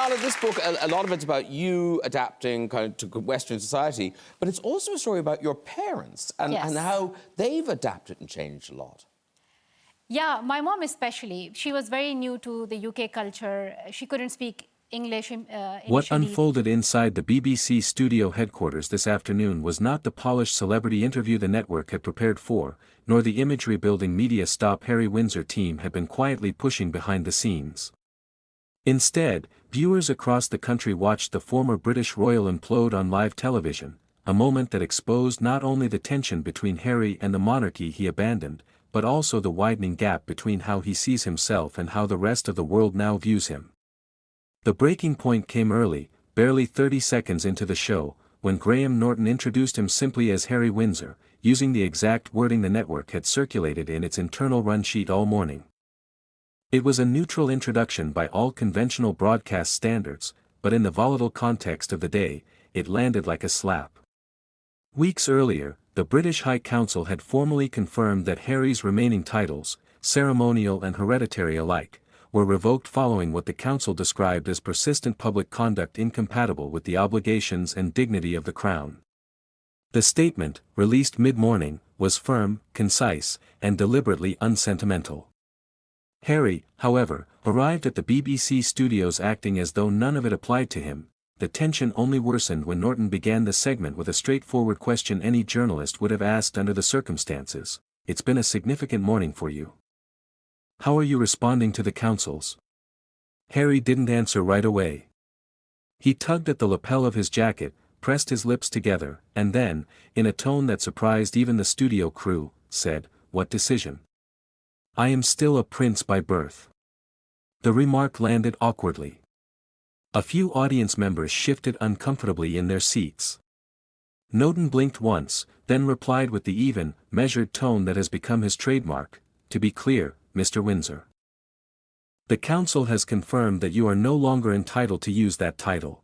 Lala, this book, a lot of it's about you adapting kind of to Western society, but it's also a story about your parents and how they've adapted and changed a lot. Yeah, my mom especially. She was very new to the UK culture. She couldn't speak English initially. What unfolded inside the BBC studio headquarters this afternoon was not the polished celebrity interview the network had prepared for, nor the imagery-building media stop Harry Windsor team had been quietly pushing behind the scenes. Instead, viewers across the country watched the former British royal implode on live television, a moment that exposed not only the tension between Harry and the monarchy he abandoned, but also the widening gap between how he sees himself and how the rest of the world now views him. The breaking point came early, barely 30 seconds into the show, when Graham Norton introduced him simply as Harry Windsor, using the exact wording the network had circulated in its internal run sheet all morning. It was a neutral introduction by all conventional broadcast standards, but in the volatile context of the day, it landed like a slap. Weeks earlier, the British High Council had formally confirmed that Harry's remaining titles, ceremonial and hereditary alike, were revoked following what the council described as persistent public conduct incompatible with the obligations and dignity of the crown. The statement, released mid-morning, was firm, concise, and deliberately unsentimental. Harry, however, arrived at the BBC studios acting as though none of it applied to him. The tension only worsened when Norton began the segment with a straightforward question any journalist would have asked under the circumstances. It's been a significant morning for you. How are you responding to the councils? Harry didn't answer right away. He tugged at the lapel of his jacket, pressed his lips together, and then, in a tone that surprised even the studio crew, said, "What decision? I am still a prince by birth." The remark landed awkwardly. A few audience members shifted uncomfortably in their seats. Norton blinked once, then replied with the even, measured tone that has become his trademark, "To be clear, Mr. Windsor. The council has confirmed that you are no longer entitled to use that title."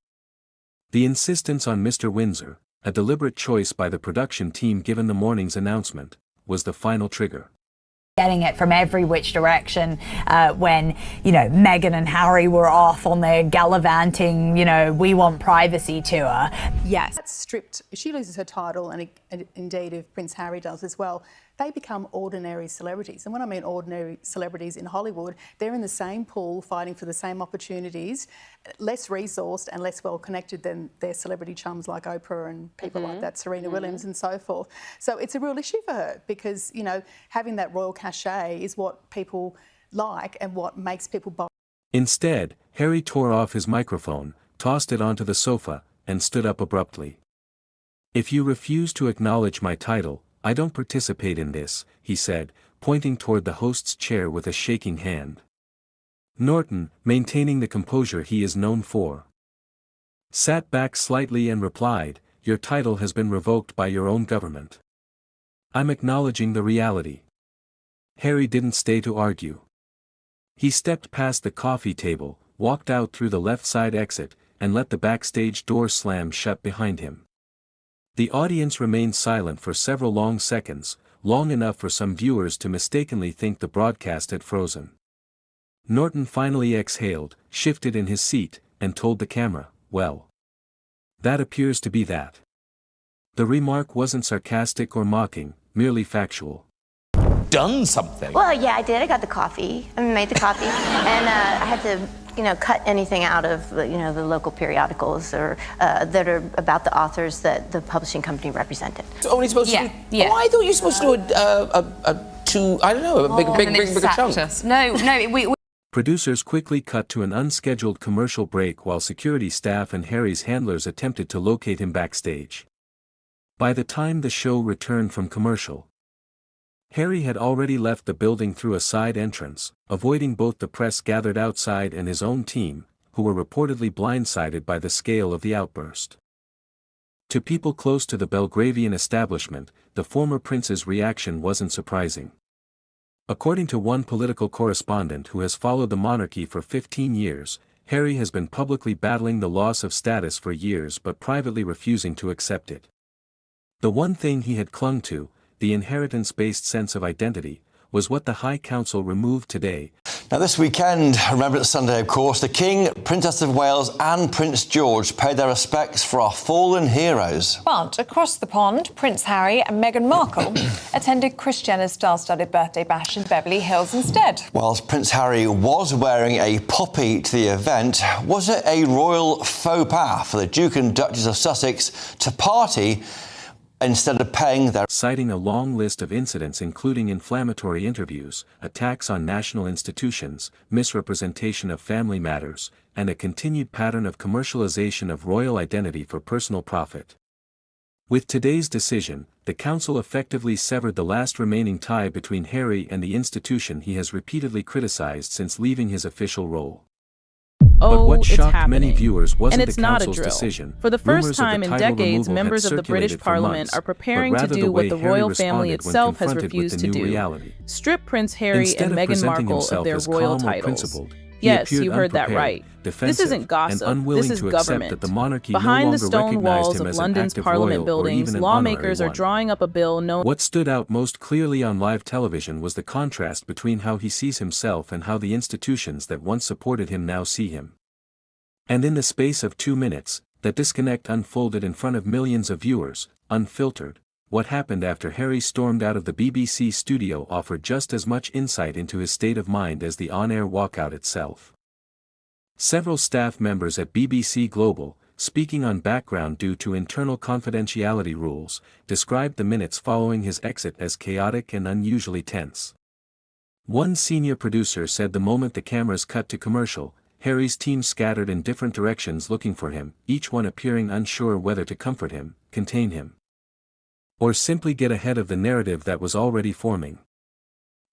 The insistence on Mr. Windsor, a deliberate choice by the production team given the morning's announcement, was the final trigger. Getting it from every which direction when, Meghan and Harry were off on their gallivanting, we want privacy tour. Yes. That's stripped. If she loses her title, and indeed if Prince Harry does as well, they become ordinary celebrities. And when I mean ordinary celebrities in Hollywood, they're in the same pool fighting for the same opportunities, less resourced and less well connected than their celebrity chums like Oprah and people like that, Serena Williams and so forth. So it's a real issue for her because, having that royal cachet is what people like and what makes people buy. Instead, Harry tore off his microphone, tossed it onto the sofa, and stood up abruptly. "If you refuse to acknowledge my title, I don't participate in this," he said, pointing toward the host's chair with a shaking hand. Norton, maintaining the composure he is known for, sat back slightly and replied, "Your title has been revoked by your own government. I'm acknowledging the reality." Harry didn't stay to argue. He stepped past the coffee table, walked out through the left side exit, and let the backstage door slam shut behind him. The audience remained silent for several long seconds, long enough for some viewers to mistakenly think the broadcast had frozen. Norton finally exhaled, shifted in his seat, and told the camera, "Well, that appears to be that." The remark wasn't sarcastic or mocking, merely factual. Done something. Well, yeah, I did. I got the coffee. I made the coffee. And I had to, cut anything out of, the local periodicals or that are about the authors that the publishing company represented. It's only supposed to do... Yeah. Oh, I thought you were supposed to do a bigger chunk. No, we... Producers quickly cut to an unscheduled commercial break while security staff and Harry's handlers attempted to locate him backstage. By the time the show returned from commercial, Harry had already left the building through a side entrance, avoiding both the press gathered outside and his own team, who were reportedly blindsided by the scale of the outburst. To people close to the Belgravian establishment, the former prince's reaction wasn't surprising. According to one political correspondent who has followed the monarchy for 15 years, Harry has been publicly battling the loss of status for years but privately refusing to accept it. The one thing he had clung to, the inheritance-based sense of identity, was what the High Council removed today. Now this weekend, Remembrance Sunday of course, the King, Princess of Wales and Prince George paid their respects for our fallen heroes. But across the pond, Prince Harry and Meghan Markle attended Kris Jenner's star-studded birthday bash in Beverly Hills instead. Whilst Prince Harry was wearing a poppy to the event, was it a royal faux pas for the Duke and Duchess of Sussex to party instead of paying their... Citing a long list of incidents including inflammatory interviews, attacks on national institutions, misrepresentation of family matters, and a continued pattern of commercialization of royal identity for personal profit. With today's decision, the Council effectively severed the last remaining tie between Harry and the institution he has repeatedly criticized since leaving his official role. But what shocked many viewers wasn't the Council's decision. For the first time in decades, members of the British Parliament are preparing to do what the royal family itself has refused to do: strip Prince Harry and Meghan Markle of their royal titles. Yes, you heard that right. This isn't gossip, this is government. Behind the stone walls of London's Parliament buildings, lawmakers are drawing up a bill known... What stood out most clearly on live television was the contrast between how he sees himself and how the institutions that once supported him now see him. And in the space of 2 minutes, that disconnect unfolded in front of millions of viewers, unfiltered. What happened after Harry stormed out of the BBC studio offered just as much insight into his state of mind as the on-air walkout itself. Several staff members at BBC Global, speaking on background due to internal confidentiality rules, described the minutes following his exit as chaotic and unusually tense. One senior producer said the moment the cameras cut to commercial, Harry's team scattered in different directions looking for him, each one appearing unsure whether to comfort him, contain him, or simply get ahead of the narrative that was already forming.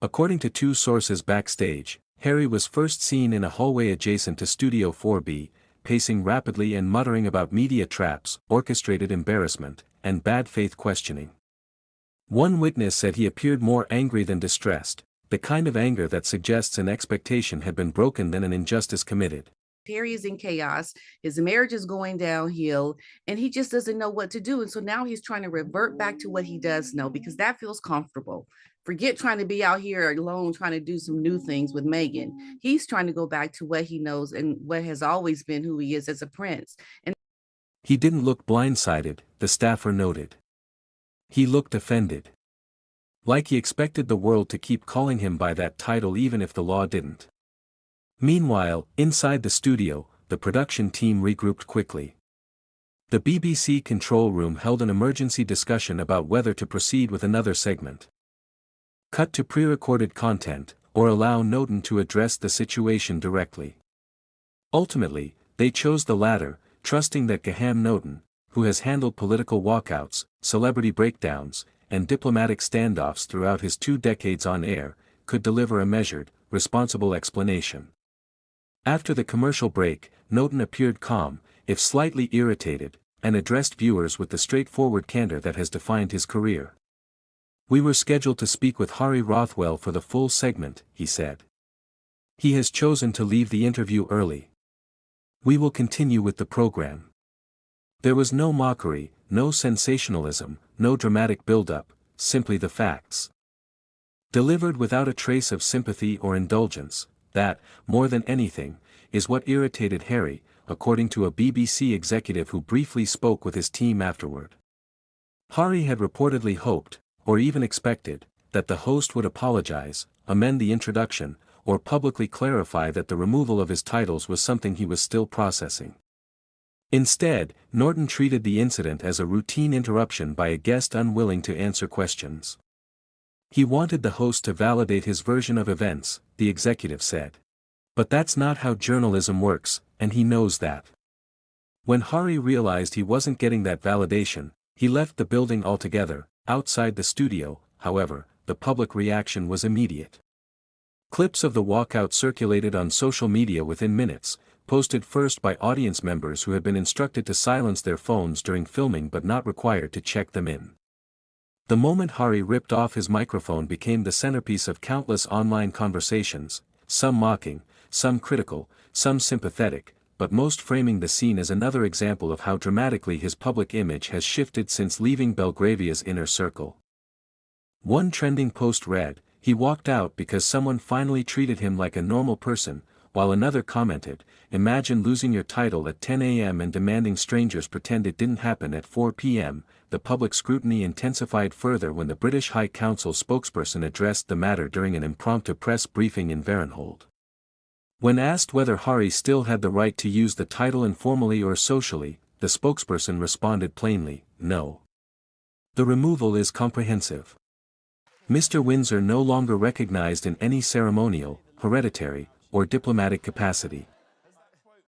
According to 2 sources backstage, Harry was first seen in a hallway adjacent to Studio 4B, pacing rapidly and muttering about media traps, orchestrated embarrassment, and bad faith questioning. One witness said he appeared more angry than distressed, the kind of anger that suggests an expectation had been broken than an injustice committed. Harry is in chaos, his marriage is going downhill, and he just doesn't know what to do. And so now he's trying to revert back to what he does know, because that feels comfortable. Forget trying to be out here alone, trying to do some new things with Meghan. He's trying to go back to what he knows and what has always been who he is as a prince. And he didn't look blindsided, the staffer noted. He looked offended. Like he expected the world to keep calling him by that title even if the law didn't. Meanwhile, inside the studio, the production team regrouped quickly. The BBC control room held an emergency discussion about whether to proceed with another segment, cut to pre-recorded content, or allow Norton to address the situation directly. Ultimately, they chose the latter, trusting that Graham Norton, who has handled political walkouts, celebrity breakdowns, and diplomatic standoffs throughout his 2 decades on air, could deliver a measured, responsible explanation. After the commercial break, Norton appeared calm, if slightly irritated, and addressed viewers with the straightforward candor that has defined his career. "We were scheduled to speak with Harry Rothwell for the full segment," he said. "He has chosen to leave the interview early. We will continue with the program." There was no mockery, no sensationalism, no dramatic build-up, simply the facts. Delivered without a trace of sympathy or indulgence. That, more than anything, is what irritated Harry, according to a BBC executive who briefly spoke with his team afterward. Harry had reportedly hoped, or even expected, that the host would apologize, amend the introduction, or publicly clarify that the removal of his titles was something he was still processing. Instead, Norton treated the incident as a routine interruption by a guest unwilling to answer questions. He wanted the host to validate his version of events, the executive said. But that's not how journalism works, and he knows that. When Harry realized he wasn't getting that validation, he left the building altogether. Outside the studio, however, the public reaction was immediate. Clips of the walkout circulated on social media within minutes, posted first by audience members who had been instructed to silence their phones during filming but not required to check them in. The moment Harry ripped off his microphone became the centerpiece of countless online conversations, some mocking, some critical, some sympathetic, but most framing the scene as another example of how dramatically his public image has shifted since leaving Belgravia's inner circle. One trending post read, He walked out because someone finally treated him like a normal person, while another commented, "Imagine losing your title at 10 a.m. and demanding strangers pretend it didn't happen at 4 p.m. The public scrutiny intensified further when the British High Council spokesperson addressed the matter during an impromptu press briefing in Varenhold. When asked whether Harry still had the right to use the title informally or socially, the spokesperson responded plainly, "No. The removal is comprehensive. Mr. Windsor no longer recognized in any ceremonial, hereditary, or diplomatic capacity."